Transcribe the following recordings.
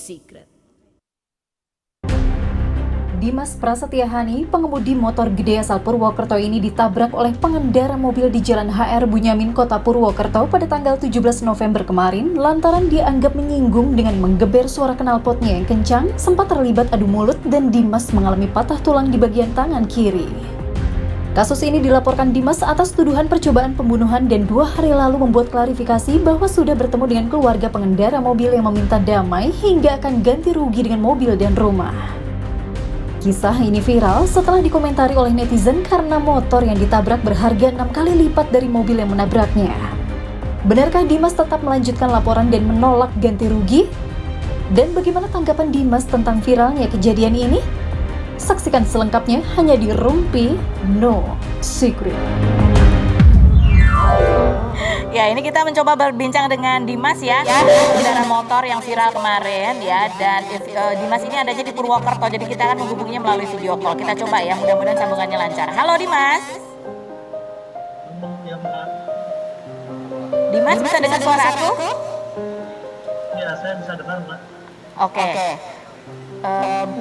secret. Dimas Prasetyahani, pengemudi motor gede asal Purwokerto ini ditabrak oleh pengendara mobil di Jalan HR Bunyamin, Kota Purwokerto pada tanggal 17 November kemarin lantaran dianggap menyinggung dengan menggeber suara knalpotnya yang kencang, sempat terlibat adu mulut dan Dimas mengalami patah tulang di bagian tangan kiri. Kasus ini dilaporkan Dimas atas tuduhan percobaan pembunuhan dan 2 hari lalu membuat klarifikasi bahwa sudah bertemu dengan keluarga pengendara mobil yang meminta damai hingga akan ganti rugi dengan mobil dan rumah. Kisah ini viral setelah dikomentari oleh netizen karena motor yang ditabrak berharga 6 kali lipat dari mobil yang menabraknya. Benarkah Dimas tetap melanjutkan laporan dan menolak ganti rugi? Dan bagaimana tanggapan Dimas tentang viralnya kejadian ini? Saksikan selengkapnya hanya di Rumpi No Secret. Ya, ini kita mencoba berbincang dengan Dimas ya, pengendara motor yang viral kemarin ya. Dan Dimas ini adanya di Purwokerto, jadi kita akan menghubunginya melalui video call. Kita coba ya, mudah-mudahan sambungannya lancar. Halo Dimas. Dimas bisa dengar suara aku? Iya, saya bisa dengar, Mbak. Oke.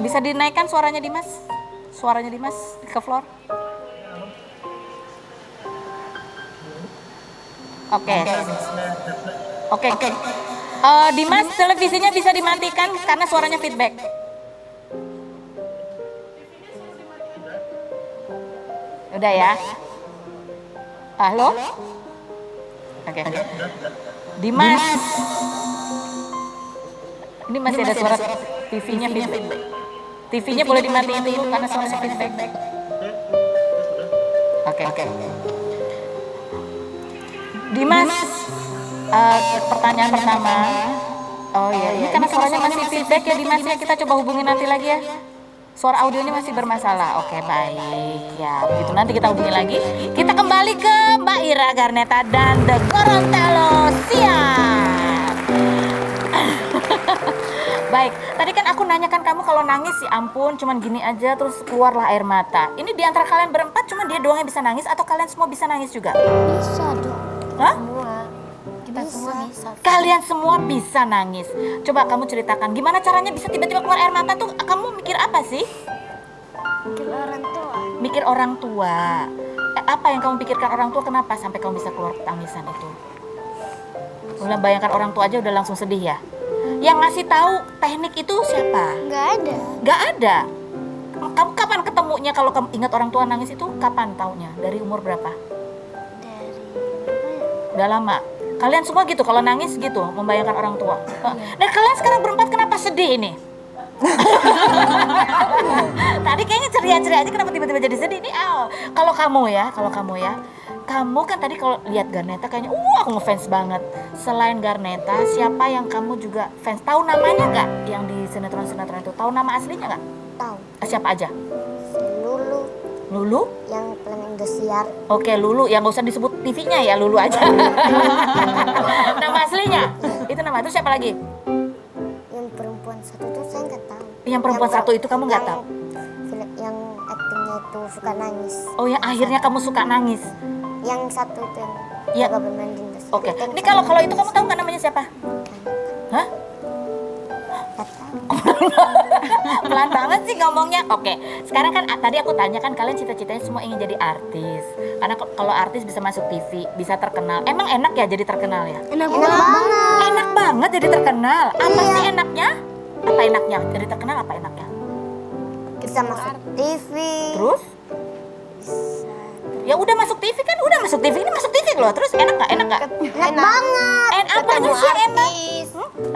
Bisa dinaikkan suaranya Dimas? Suaranya Dimas ke floor? Oke. Dimas, televisinya bisa dimatikan karena suaranya feedback. Udah ya. Halo? Oke. Dimas. Ini masih ada suara TV-nya feedback. TV-nya boleh dimatiin dulu karena suaranya feedback. Oke. Dimas, pertanyaan pertama. Oh iya, ini karena suaranya masih feedback ya Dimas ya, kita coba hubungin nanti lagi ya. Suara audionya masih bermasalah. Oke, baik. Ya, begitu nanti kita hubungi lagi. Kita kembali ke Mbak Ira Garneta dan The Gorontalo. Siap. Baik, tadi kan aku nanyakan kamu kalau nangis ya ampun, cuman gini aja terus keluarlah air mata. Ini di antara kalian berempat cuma dia doang yang bisa nangis atau kalian semua bisa nangis juga? Bisa dong. Hah? Kita semua bisa. Kalian semua bisa nangis. Coba kamu ceritakan gimana caranya bisa tiba-tiba keluar air mata tuh. Kamu mikir apa sih? Mikir orang tua. Mikir orang tua. Apa yang kamu pikirkan orang tua, kenapa sampai kamu bisa keluar tangisan itu? Udah bayangkan orang tua aja udah langsung sedih ya. Yang ngasih tahu teknik itu siapa? Nggak ada. Nggak ada. Kamu kapan ketemunya kalau kamu ingat orang tua nangis itu? Kapan taunya? Dari umur berapa? Dari Udah lama. Kalian semua gitu kalau nangis gitu membayangkan orang tua. Dan kalian sekarang berempat kenapa sedih ini? Tadi kayaknya ceria-ceria aja, kenapa tiba-tiba jadi sedih nih? Kalau kamu ya, kamu kan tadi kalau lihat Garneta kayaknya, aku ngefans banget. Selain Garneta, siapa yang kamu juga fans? Tahu namanya nggak? Yang di sinetron-sinetron itu, tahu nama aslinya nggak? tahu. Siapa aja? Si Lulu Lulu? yang film Indosiar. Oke, Lulu, yang nggak usah disebut TV-nya ya, Lulu aja. Nama aslinya? Itu nama itu siapa lagi? Yang perempuan satu tuh saya nggak tahu. Yang perempuan satu itu kamu nggak tahu? Film yang aktingnya itu suka nangis. Oh, yang akhirnya kamu suka nangis. Yang satu tuh yang Iya. jaga bermain di Indosiar. Oke. Itu yang Ini saya kalau itu kamu tahu nggak namanya siapa? Hah? nggak tahu. Pelan banget sih ngomongnya. Oke. Sekarang kan tadi aku tanya kan kalian cita-citanya semua ingin jadi artis. Karena kalau artis bisa masuk TV, bisa terkenal. Emang enak ya jadi terkenal ya? Enak banget. Enak banget jadi terkenal. Apa sih enaknya? Apa enaknya? Jadi terkenal apa enaknya? Bisa masuk TV. Terus? Ya udah masuk TV kan, udah masuk TV, ini masuk TV loh. Terus enak nggak? Enak nggak? Enak banget. Apanya sih yang enak?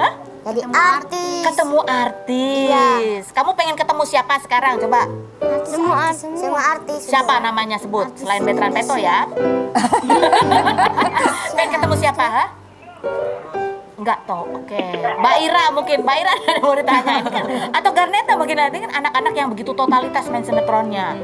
Hah? Jadi artis. Ketemu artis. Kamu pengen ketemu siapa sekarang? Coba. Semua artis. Siapa namanya sebut? Selain Betran Peto ya. Pengen ketemu siapa? Ha? Enggak tahu. Oke. Mbak Ira mungkin. Mbak Ira ada mau ditanya ini kan. Atau Garneta mungkin, nanti kan anak-anak yang begitu totalitas main sinetronnya.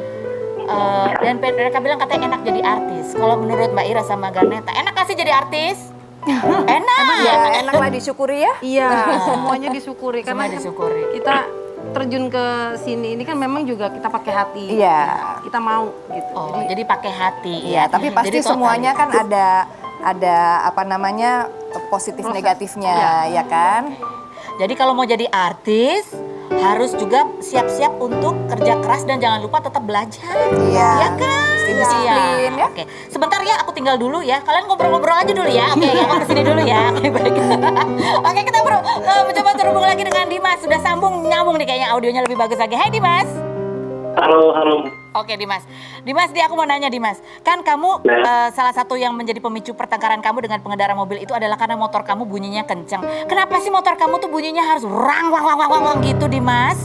Dan mereka bilang katanya enak jadi artis. Kalau menurut Mbak Ira sama Garneta, enak gak sih jadi artis? Enak. Ya, enak lah disyukuri ya. Iya, semuanya disyukuri karena Semua disyukuri. kita terjun ke sini ini kan memang juga kita pakai hati. Iya. Kita mau gitu. Oh, jadi pakai hati. Iya, tapi pasti Jadi total. semuanya kan ada apa namanya positif negatifnya, ya kan? Jadi kalau mau jadi artis harus juga siap-siap untuk kerja keras dan jangan lupa tetap belajar. Iya. Ya kan? Disiplin, ya. Oke. Sebentar ya, aku tinggal dulu ya. Kalian ngobrol-ngobrol aja dulu ya. Oke, aku kesini dulu ya. Oke, baik. Oke, kita mencoba terhubung lagi dengan Dimas. Sudah nyambung nih kayaknya audionya lebih bagus lagi. Hai Dimas. Halo. Oke Dimas, aku mau nanya Dimas, kan kamu salah satu yang menjadi pemicu pertengkaran kamu dengan pengendara mobil itu adalah karena motor kamu bunyinya kenceng. Kenapa sih motor kamu tuh bunyinya harus rang wang wang wang wang gitu Dimas?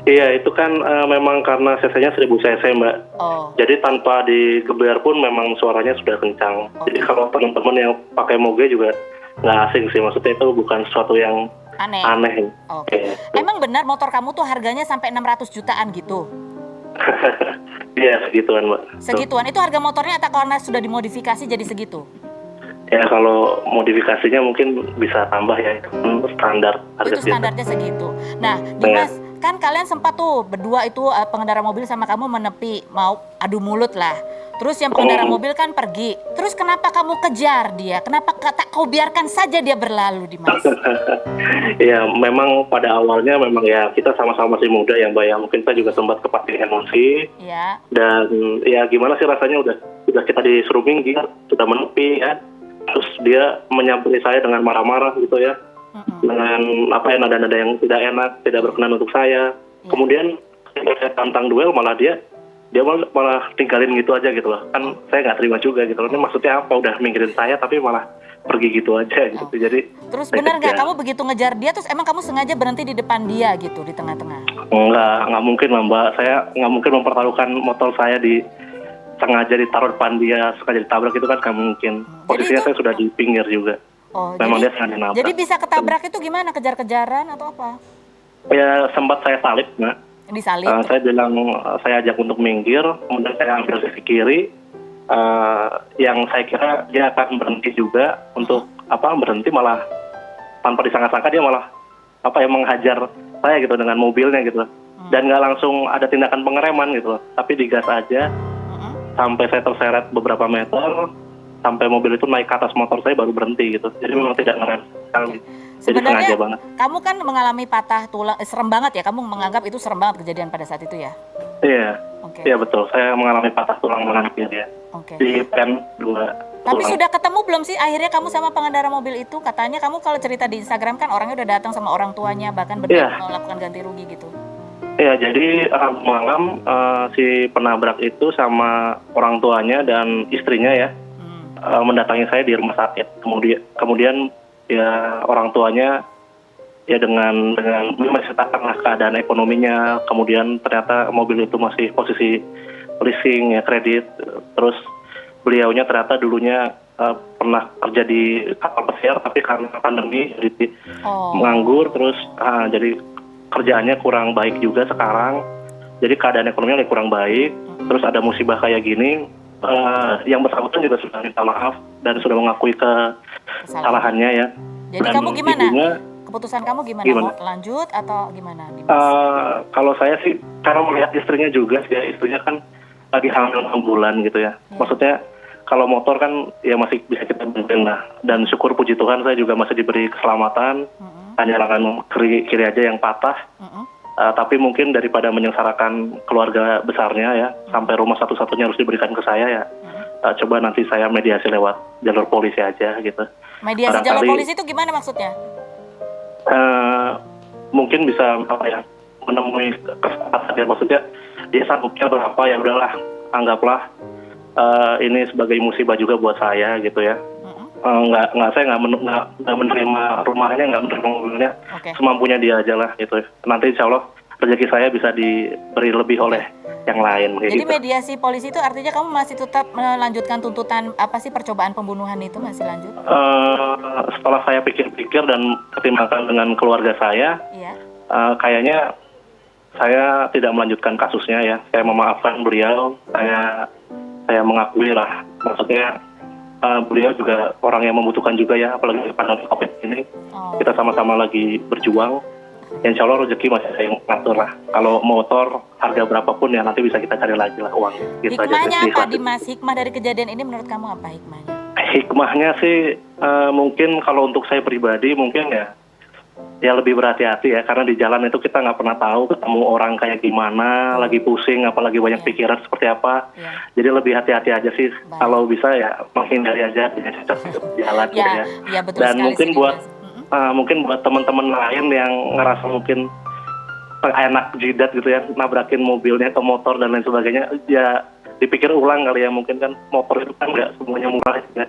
Iya, itu kan memang karena cc-nya 1000 cc, Mbak. Oh, Jadi tanpa digeber pun memang suaranya sudah kencang. Jadi kalau teman-teman yang pakai moge juga nggak asing sih, maksudnya itu bukan sesuatu yang aneh. Oke. Emang benar motor kamu tuh harganya sampai 600 jutaan gitu? Iya, segituan, Mbak. Segituan, itu harga motornya atau karena sudah dimodifikasi jadi segitu? Ya, kalau modifikasinya mungkin bisa tambah ya, itu standar harga Itu standarnya segitu. Nah, Dimas, kan kalian sempat tuh berdua itu pengendara mobil sama kamu menepi, mau adu mulut lah. Terus yang pengendara mobil kan pergi. Terus kenapa kamu kejar dia? Kenapa kau biarkan saja dia berlalu, Dimas? Ya, memang pada awalnya memang ya kita sama-sama masih muda ya, Mbak ya. Mungkin saya juga sempat kepancing emosi. Ya. Dan ya gimana sih rasanya udah kita disuruh minggir, sudah menepi ya. Terus dia menyampaikan saya dengan marah-marah gitu ya. Dengan nada-nada yang tidak enak, tidak berkenan untuk saya. Kemudian saya tantang duel, malah dia malah tinggalin gitu aja gitu loh. Kan saya nggak terima juga gitu loh. Ini maksudnya apa? Udah minggirin saya tapi malah pergi gitu aja gitu. Jadi terus benar nggak kamu begitu ngejar dia, terus emang kamu sengaja berhenti di depan dia gitu, di tengah-tengah? Nggak mungkin lah, Mbak. Saya nggak mungkin mempertaruhkan motor saya sengaja ditaruh depan dia, sengaja ditabrak, itu kan nggak mungkin. Posisinya saya sudah di pinggir juga. Oh, memang dia sengaja nabrak. Jadi bisa ketabrak itu gimana? Kejar-kejaran atau apa? Ya sempat saya salip, Mbak. Disalip? Saya bilang, saya ajak untuk minggir, kemudian saya ambil sisi kiri. Yang saya kira dia akan berhenti juga untuk berhenti, malah tanpa disangka-sangka dia malah menghajar saya gitu dengan mobilnya gitu. Dan nggak langsung ada tindakan pengereman gitu, tapi digas aja sampai saya terseret beberapa meter, sampai mobil itu naik ke atas motor saya baru berhenti gitu. Jadi memang tidak ngerem sekali. Jadi sengaja banget. Kamu kan mengalami patah tulang, serem banget ya, kamu menganggap itu serem banget kejadian pada saat itu ya? Iya, iya betul, saya mengalami patah tulang melangkir ya. Di pen 2. Tapi sudah ketemu belum sih akhirnya kamu sama pengendara mobil itu? Katanya kamu kalau cerita di Instagram kan orangnya udah datang sama orang tuanya, bahkan melakukan ganti rugi gitu. Iya, jadi malam si penabrak itu sama orang tuanya dan istrinya ya mendatangi saya di rumah sakit. Kemudian ya orang tuanya ya dengan menceritakan keadaan ekonominya, kemudian ternyata mobil itu masih posisi leasing ya, kredit. Terus beliaunya ternyata dulunya pernah kerja di kapal pesiar, tapi karena pandemi jadi menganggur, terus jadi kerjaannya kurang baik juga sekarang. Jadi keadaan ekonominya kurang baik. Terus ada musibah kayak gini, yang bersangkutan juga sudah minta maaf dan sudah mengakui kesalahannya ya. Jadi dan kamu gimana? Keputusan kamu gimana? Mau lanjut atau gimana? Kalau saya sih karena melihat istrinya juga sih, istrinya kan lagi hamil 6 bulan gitu ya. Maksudnya kalau motor kan ya masih bisa kita benerin lah. Dan syukur puji Tuhan saya juga masih diberi keselamatan. Hanya lengan kiri aja yang patah. Tapi mungkin daripada menyengsarakan keluarga besarnya ya, sampai rumah satu-satunya harus diberikan ke saya ya. Coba nanti saya mediasi lewat jalur polisi aja gitu. Mediasi jalur polisi itu gimana maksudnya? Mungkin bisa menemui kesepakatan, maksudnya dia sanggupnya berapa, ya udahlah, anggaplah ini sebagai musibah juga buat saya gitu ya. Saya nggak menerima rumahnya, nggak menerima mobilnya, semampunya dia aja lah gitu. Nanti insya Allah rezeki saya bisa diberi lebih oleh yang lain. Jadi gitu. Mediasi polisi itu artinya kamu masih tetap melanjutkan tuntutan percobaan pembunuhan itu masih lanjut? Setelah saya pikir-pikir dan pertimbangkan dengan keluarga saya, kayaknya saya tidak melanjutkan kasusnya ya. Saya memaafkan beliau, saya mengakui lah, maksudnya beliau juga orang yang membutuhkan juga ya, apalagi pandemi COVID ini. Kita sama-sama lagi berjuang. Insya Allah rezeki masih saya ngatur lah. Kalau motor harga berapapun ya nanti bisa kita cari lagi lah uang. Gitu hikmahnya aja, apa Dimas? Hikmah dari kejadian ini menurut kamu apa hikmahnya? Hikmahnya sih mungkin kalau untuk saya pribadi mungkin ya ya lebih berhati-hati ya, karena di jalan itu kita nggak pernah tahu ketemu orang kayak gimana, lagi pusing, apalagi banyak pikiran seperti apa. Jadi lebih hati-hati aja sih. Kalau bisa ya menghindari aja di jalan gitu ya. Ya, betul Dan sekali mungkin sih, buat Dimas. mungkin buat teman-teman lain yang ngerasa mungkin enak jidat gitu ya, nabrakin mobilnya ke motor dan lain sebagainya, ya dipikir ulang kali ya. Mungkin kan motor itu kan nggak semuanya murah ya.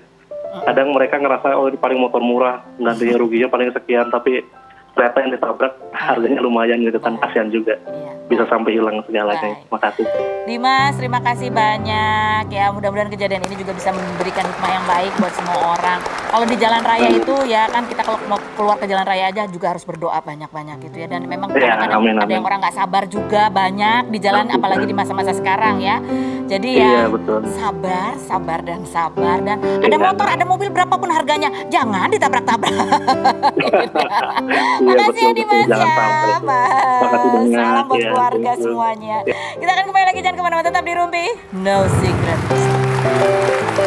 Kadang mereka ngerasa oh ini paling motor murah, gantinya ruginya paling sekian, tapi ternyata yang ditabrak harganya lumayan gitu kan, kasihan juga. Iya. Bisa sampai hilang segalanya. Baik. Makasih. Dimas, terima kasih banyak ya. Mudah-mudahan kejadian ini juga bisa memberikan hikmah yang baik buat semua orang. Kalau di jalan raya itu ya kan kita kalau mau keluar ke jalan raya aja juga harus berdoa banyak-banyak gitu ya. Dan memang Ya, kadang-kadang amin, ada amin. yang orang nggak sabar juga banyak di jalan, apalagi di masa-masa sekarang ya. Jadi Iya, ya betul. sabar, sabar dan sabar, dan ada Iya. motor, ada mobil berapapun harganya, jangan ditabrak-tabrak. Iya, Makasih ya betul, Dimas jangan ya, sampai. Mas. Makasih banyak. Salam buat Ya, keluarga thank you. semuanya. Kita akan kembali lagi, jangan kemana-mana, tetap di Rumpi No Secret.